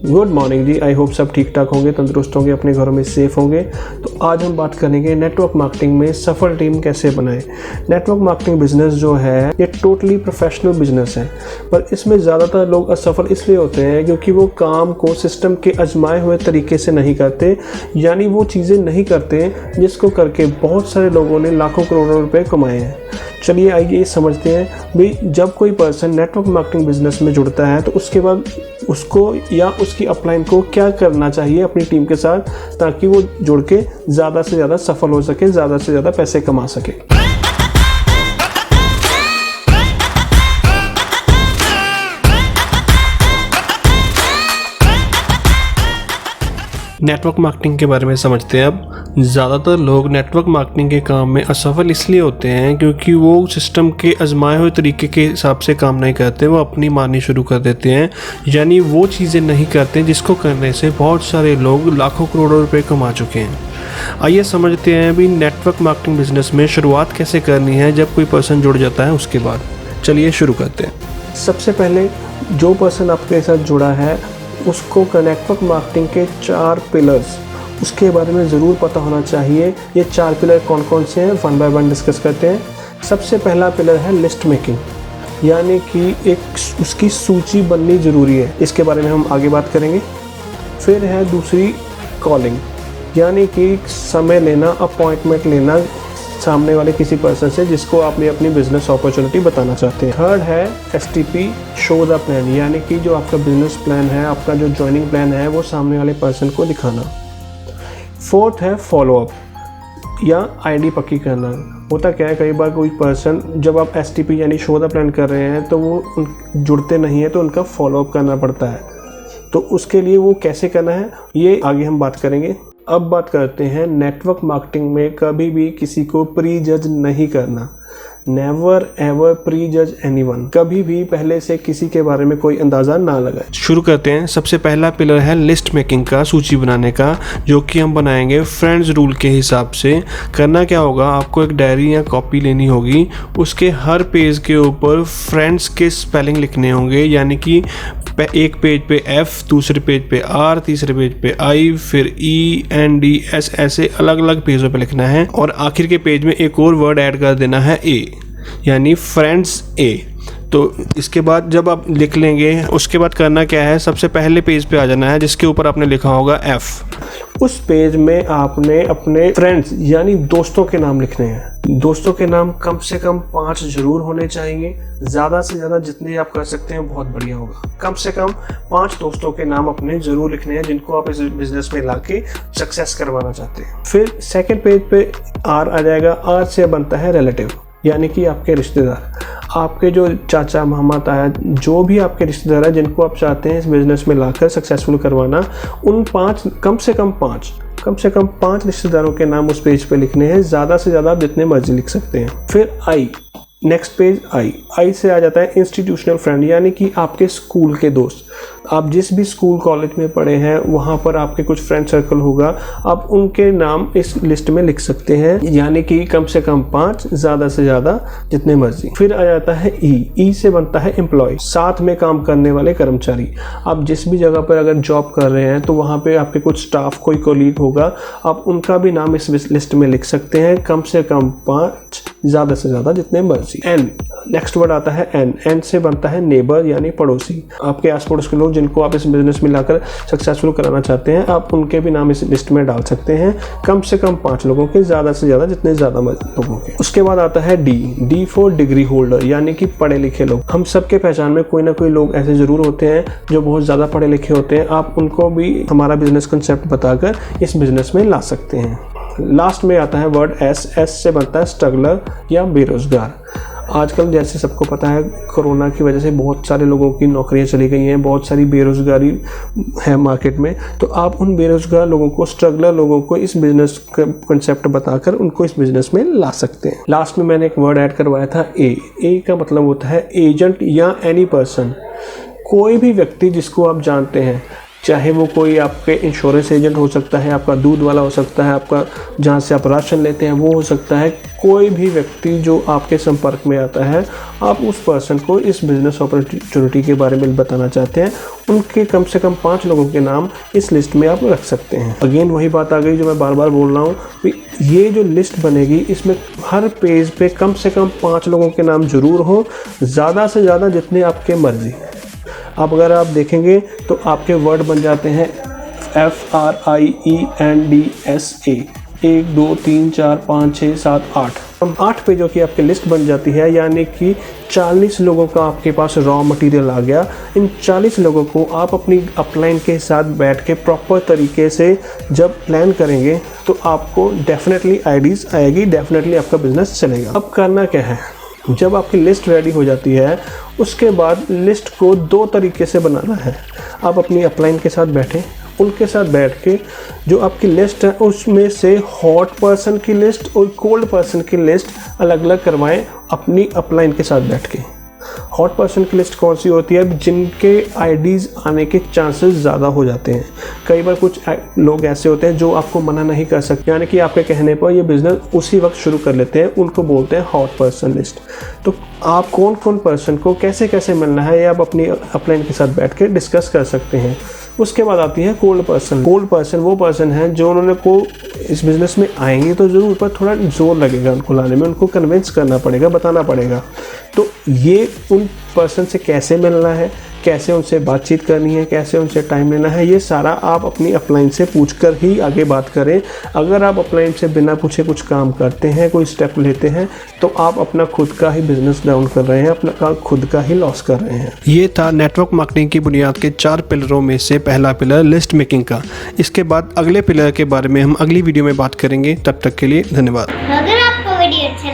Good morning जी। I hope सब ठीक ठाक होंगे, तंदुरुस्त होंगे, अपने घरों में सेफ होंगे। तो आज हम बात करेंगे नेटवर्क मार्केटिंग में सफल टीम कैसे बनाएं। नेटवर्क मार्केटिंग बिजनेस जो है ये टोटली प्रोफेशनल बिजनेस है, पर इसमें ज़्यादातर लोग असफल इसलिए होते हैं क्योंकि वो काम को सिस्टम के आजमाए हुए तरीके से नहीं करते, यानी वो चीज़ें नहीं करते जिसको करके बहुत सारे लोगों ने लाखों करोड़ों रुपए कमाए हैं। चलिए आइए समझते हैं भाई, जब कोई पर्सन नेटवर्क मार्केटिंग बिजनेस में जुड़ता है तो उसके बाद उसको या उसकी अपलाइन को क्या करना चाहिए अपनी टीम के साथ, ताकि वो जुड़ के ज़्यादा से ज़्यादा सफल हो सके, ज़्यादा से ज़्यादा पैसे कमा सके। नेटवर्क मार्केटिंग के बारे में समझते हैं। अब ज़्यादातर लोग नेटवर्क मार्केटिंग के काम में असफल इसलिए होते हैं क्योंकि वो सिस्टम के आजमाए हुए तरीके के हिसाब से काम नहीं करते, वो अपनी मानी शुरू कर देते हैं, यानी वो चीज़ें नहीं करते जिसको करने से बहुत सारे लोग लाखों करोड़ों रुपए कमा चुके हैं। आइए समझते हैं भी नेटवर्क मार्केटिंग बिजनेस में शुरुआत कैसे करनी है जब कोई पर्सन जुड़ जाता है उसके बाद। चलिए शुरू करते हैं। सबसे पहले जो पर्सन आपके साथ जुड़ा है उसको नेटवर्क मार्केटिंग के 4 पिलर्स उसके बारे में ज़रूर पता होना चाहिए। ये 4 पिलर कौन कौन से हैं, वन बाय वन डिस्कस करते हैं। सबसे पहला पिलर है लिस्ट मेकिंग, यानी कि एक उसकी सूची बननी ज़रूरी है, इसके बारे में हम आगे बात करेंगे। फिर है दूसरी कॉलिंग, यानी कि समय लेना, अपॉइंटमेंट लेना सामने वाले किसी पर्सन से जिसको आपने अपनी बिजनेस अपॉर्चुनिटी बताना चाहते हैं। थर्ड है STP, शो द प्लान, यानी कि जो आपका बिजनेस प्लान है, आपका जो ज्वाइनिंग प्लान है, वो सामने वाले पर्सन को दिखाना। फोर्थ है फॉलोअप या ID पक्की करना। होता क्या है, कई बार कोई पर्सन जब आप STP यानी शो द प्लान कर रहे हैं तो वो जुड़ते नहीं है, तो उनका फॉलोअप करना पड़ता है। तो उसके लिए वो कैसे करना है ये आगे हम बात करेंगे। अब बात करते हैं नेटवर्क मार्केटिंग में कभी भी किसी को प्री जज नहीं करना। नेवर एवर प्री जज एनीवन, कभी भी पहले से किसी के बारे में कोई अंदाज़ा ना लगाए। शुरू करते हैं। सबसे पहला पिलर है लिस्ट मेकिंग का, सूची बनाने का, जो कि हम बनाएंगे फ्रेंड्स रूल के हिसाब से। करना क्या होगा, आपको एक डायरी या कॉपी लेनी होगी, उसके हर पेज के ऊपर फ्रेंड्स के स्पेलिंग लिखने होंगे, यानी कि एक पेज पे F, दूसरे पेज पे R, तीसरे पेज पे I, फिर E, N, D, S, ऐसे अलग अलग पेजों पे लिखना है। और आखिर के पेज में एक और वर्ड ऐड कर देना है A, यानी फ्रेंड्स A। तो इसके बाद जब आप लिख लेंगे उसके बाद करना क्या है, सबसे पहले पेज पे आ जाना है जिसके ऊपर आपने लिखा होगा F। उस पेज में आपने अपने फ्रेंड्स यानी दोस्तों के नाम लिखने हैं। दोस्तों के नाम कम से कम 5 जरूर होने चाहिए, ज़्यादा से ज़्यादा जितने आप कर सकते हैं बहुत बढ़िया होगा। कम से कम 5 दोस्तों के नाम अपने ज़रूर लिखने हैं जिनको आप इस बिज़नेस में लाके सक्सेस करवाना चाहते हैं। फिर सेकंड पेज पे R आ जाएगा। R से बनता है रिलेटिव, यानी कि आपके रिश्तेदार, आपके जो चाचा मामा ताया, जो भी आपके रिश्तेदार हैं जिनको आप चाहते हैं इस बिज़नेस में लाकर सक्सेसफुल करवाना, उन 5 कम से कम 5 रिश्तेदारों के नाम उस पेज पे लिखने हैं। ज़्यादा से ज़्यादा आप जितने मर्जी लिख सकते हैं। फिर I, नेक्स्ट पेज I से आ जाता है इंस्टीट्यूशनल फ्रेंड, यानी कि आपके स्कूल के दोस्त। आप जिस भी स्कूल कॉलेज में पढ़े हैं वहाँ पर आपके कुछ फ्रेंड सर्कल होगा, आप उनके नाम इस लिस्ट में लिख सकते हैं, यानी कि कम से कम 5, ज़्यादा से ज़्यादा जितने मर्जी। फिर आ जाता है E से बनता है एम्प्लॉय, साथ में काम करने वाले कर्मचारी। आप जिस भी जगह पर अगर जॉब कर रहे हैं तो वहाँ पे आपके कुछ स्टाफ, कोई कोलीग होगा, आप उनका भी नाम इस लिस्ट में लिख सकते हैं, कम से कम 5, ज़्यादा से ज़्यादा जितने मर्जी। N, नेक्स्ट वर्ड आता है N से बनता है नेबर, यानी पड़ोसी। आपके आस पड़ोस के लोग जिनको आप इस बिजनेस में लाकर सक्सेसफुल कराना चाहते हैं, आप उनके भी नाम इस लिस्ट में डाल सकते हैं, कम से कम 5 लोगों के, ज़्यादा से ज़्यादा जितने ज़्यादा लोगों के। उसके बाद आता है D फॉर डिग्री होल्डर, यानी कि पढ़े लिखे लोग। हम सबके पहचान में कोई ना कोई लोग ऐसे ज़रूर होते हैं जो बहुत ज़्यादा पढ़े लिखे होते हैं, आप उनको भी हमारा बिजनेस कंसेप्ट बताकर इस बिजनेस में ला सकते हैं। लास्ट में आता है वर्ड S से बनता है स्ट्रगलर या बेरोजगार। आजकल जैसे सबको पता है कोरोना की वजह से बहुत सारे लोगों की नौकरियां चली गई हैं, बहुत सारी बेरोजगारी है मार्केट में, तो आप उन बेरोजगार लोगों को, स्ट्रगलर लोगों को इस बिजनेस का कंसेप्ट बताकर उनको इस बिजनेस में ला सकते हैं। लास्ट में मैंने एक वर्ड ऐड करवाया था ए का मतलब होता है एजेंट या एनी पर्सन, कोई भी व्यक्ति जिसको आप जानते हैं, चाहे वो कोई आपके इंश्योरेंस एजेंट हो सकता है, आपका दूध वाला हो सकता है, आपका जहाँ से आप राशन लेते हैं वो हो सकता है। कोई भी व्यक्ति जो आपके संपर्क में आता है, आप उस पर्सन को इस बिज़नेस अपॉर्चुनिटी के बारे में बताना चाहते हैं, उनके कम से कम 5 लोगों के नाम इस लिस्ट में आप रख सकते हैं। अगेन वही बात आ गई जो मैं बार बार बोल रहा हूँ, ये जो लिस्ट बनेगी इसमें हर पेज पे कम से कम 5 लोगों के नाम ज़रूर हो, ज़्यादा से ज़्यादा जितने आपके मर्जी। अब अगर आप देखेंगे तो आपके वर्ड बन जाते हैं FRIENDSA 1 2 3 4 5 6 7 8। अब 8 पेजों की आपकी लिस्ट बन जाती है, यानी कि 40 लोगों का आपके पास रॉ मटेरियल आ गया। इन 40 लोगों को आप अपनी अपलाइन के साथ बैठ के प्रॉपर तरीके से जब प्लान करेंगे तो आपको डेफिनेटली आइडियाज़ आएगी, डेफिनेटली आपका बिजनेस चलेगा। अब करना क्या है, जब आपकी लिस्ट रेडी हो जाती है उसके बाद लिस्ट को 2 तरीके से बनाना है। आप अपनी अपलाइन के साथ बैठें, उनके साथ बैठ के जो आपकी लिस्ट है उसमें से हॉट पर्सन की लिस्ट और कोल्ड पर्सन की लिस्ट अलग अलग करवाएं अपनी अपलाइन के साथ बैठ के। हॉट पर्सन की लिस्ट कौन सी होती है, जिनके आईडीज़ आने के चांसेस ज़्यादा हो जाते हैं। कई बार कुछ लोग ऐसे होते हैं जो आपको मना नहीं कर सकते, यानी कि आपके कहने पर ये बिज़नेस उसी वक्त शुरू कर लेते हैं, उनको बोलते हैं हॉट पर्सन लिस्ट। तो आप कौन कौन पर्सन को कैसे कैसे मिलना है ये आप अपनी अपलाइन के साथ बैठ के डिस्कस कर सकते हैं। उसके बाद आती है कोल्ड पर्सन। कोल्ड पर्सन वो पर्सन है जो उन्होंने को इस बिज़नेस में आएंगे तो ज़रूर, पर थोड़ा जोर लगेगा उनको लाने में, उनको कन्विंस करना पड़ेगा, बताना पड़ेगा। तो ये उन पर्सन से कैसे मिलना है, कैसे उनसे बातचीत करनी है, कैसे उनसे टाइम लेना है, ये सारा आप अपनी अपलाइन से पूछकर ही आगे बात करें। अगर आप अपलाइन से बिना पूछे कुछ काम करते हैं, कोई स्टेप लेते हैं, तो आप अपना खुद का ही बिजनेस डाउन कर रहे हैं, अपना खुद का ही लॉस कर रहे हैं। ये था नेटवर्क मार्केटिंग की बुनियाद के 4 पिलरों में से पहला पिलर लिस्ट मेकिंग का। इसके बाद अगले पिलर के बारे में हम अगली वीडियो में बात करेंगे। तब तक के लिए धन्यवाद। अगर आपको वीडियो अच्छा